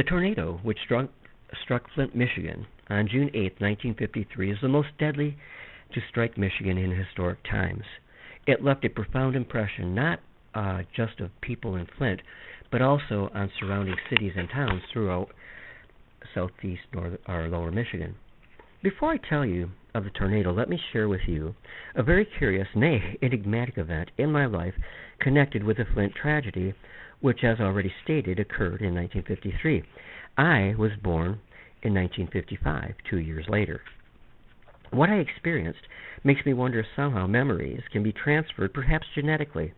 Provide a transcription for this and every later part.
The tornado which struck Flint, Michigan on June 8, 1953 is the most deadly to strike Michigan in historic times. It left a profound impression not just of people in Flint, but also on surrounding cities and towns throughout southeast or lower Michigan. Before I tell you of the tornado, let me share with you a very curious, nay, enigmatic event in my life connected with the Flint tragedy, which, as already stated, occurred in 1953. I was born in 1955, 2 years later. What I experienced makes me wonder if somehow memories can be transferred, perhaps genetically.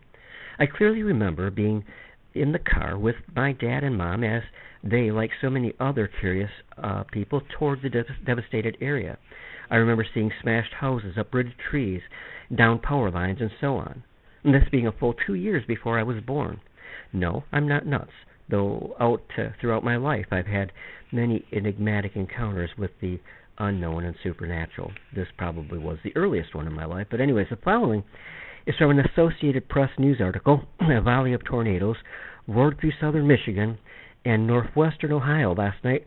I clearly remember being in the car with my dad and mom as they, like so many other curious people, toured the devastated area. I remember seeing smashed houses, uprooted trees, downed power lines, and so on. And this being a full 2 years before I was born. No, I'm not nuts, though throughout my life I've had many enigmatic encounters with the unknown and supernatural. This probably was the earliest one in my life. But anyways, the following is from an Associated Press news article. A volley of tornadoes roared through southern Michigan and northwestern Ohio last night,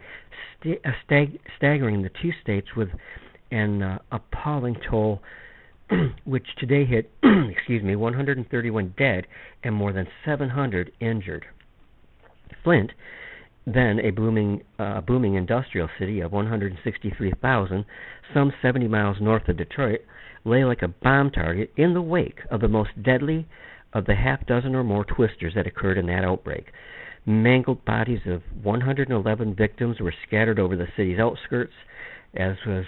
staggering the two states with an appalling toll, which today hit 131 dead and more than 700 injured. Flint, then a booming industrial city of 163,000, some 70 miles north of Detroit, lay like a bomb target in the wake of the most deadly of the half dozen or more twisters that occurred in that outbreak. Mangled bodies of 111 victims were scattered over the city's outskirts, as was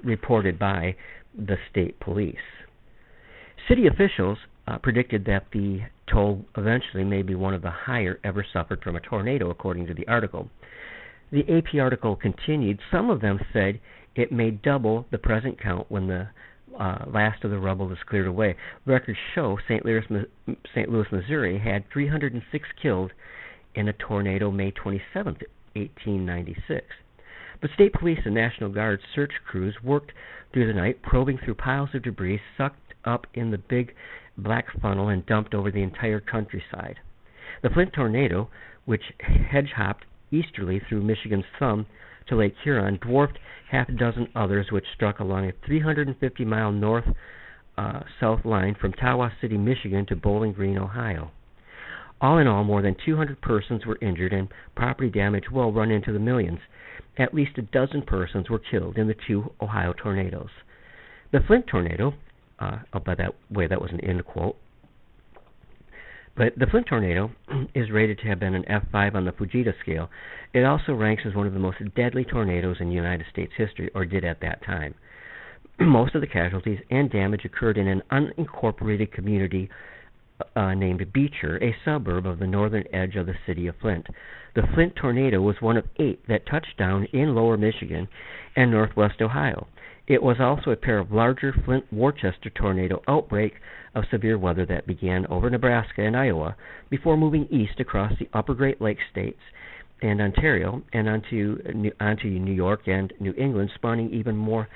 reported by the state police. City officials predicted that the toll eventually may be one of the higher ever suffered from a tornado, according to the article. The AP article continued, some of them said it may double the present count when the last of the rubble is cleared away. Records show St. Louis, Missouri had 306 killed in a tornado May 27, 1896. But state police and National Guard search crews worked through the night, probing through piles of debris sucked up in the big black funnel and dumped over the entire countryside. The Flint tornado, which hedge-hopped easterly through Michigan's thumb to Lake Huron, dwarfed half a dozen others which struck along a 350-mile north-south line from Tawas City, Michigan to Bowling Green, Ohio. All in all, more than 200 persons were injured and property damage will run into the millions. At least a dozen persons were killed in the two Ohio tornadoes. The Flint tornado, by that way, that was an end quote, but the Flint tornado is rated to have been an F5 on the Fujita scale. It also ranks as one of the most deadly tornadoes in United States history, or did at that time. Most of the casualties and damage occurred in an unincorporated community named Beecher, a suburb of the northern edge of the city of Flint. The Flint tornado was one of 8 that touched down in lower Michigan and northwest Ohio. It was also a pair of larger Flint-Worcester tornado outbreak of severe weather that began over Nebraska and Iowa before moving east across the upper Great Lakes states and Ontario and onto New York and New England, spawning even more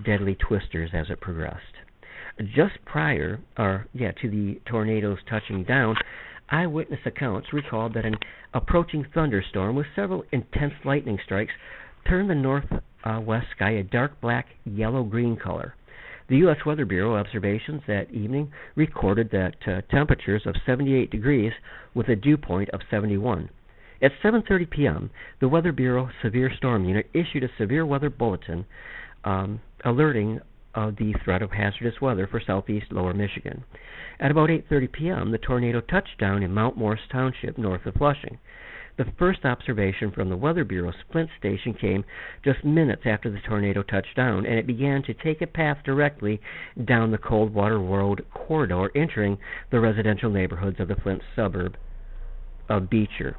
deadly twisters as it progressed. Just prior to the tornadoes touching down, eyewitness accounts recalled that an approaching thunderstorm with several intense lightning strikes turned the northwest sky a dark black yellow-green color. The U.S. Weather Bureau observations that evening recorded that temperatures of 78 degrees with a dew point of 71. At 7:30 p.m., the Weather Bureau Severe Storm Unit issued a severe weather bulletin alerting of the threat of hazardous weather for southeast lower Michigan. At about 8:30 p.m., the tornado touched down in Mount Morris Township north of Flushing. The first observation from the Weather Bureau's Flint station came just minutes after the tornado touched down, and it began to take a path directly down the Coldwater Road corridor, entering the residential neighborhoods of the Flint suburb of Beecher.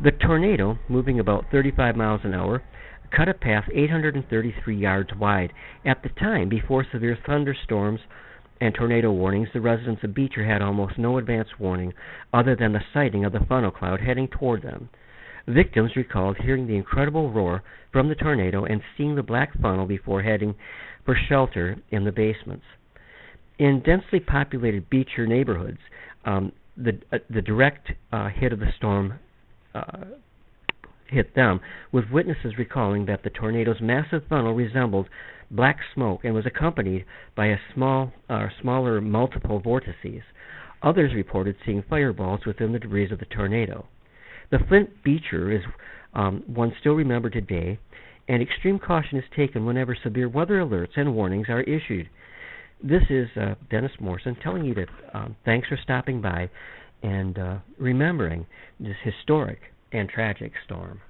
The tornado, moving about 35 miles an hour, cut a path 833 yards wide. At the time, before severe thunderstorms and tornado warnings, the residents of Beecher had almost no advance warning other than the sighting of the funnel cloud heading toward them. Victims recalled hearing the incredible roar from the tornado and seeing the black funnel before heading for shelter in the basements. In densely populated Beecher neighborhoods, the direct hit of the storm hit them, with witnesses recalling that the tornado's massive funnel resembled black smoke and was accompanied by a smaller multiple vortices. Others reported seeing fireballs within the debris of the tornado. The Flint Beecher is one still remembered today, and extreme caution is taken whenever severe weather alerts and warnings are issued. This is Dennis Morrison telling you that thanks for stopping by and remembering this historic and tragic storm.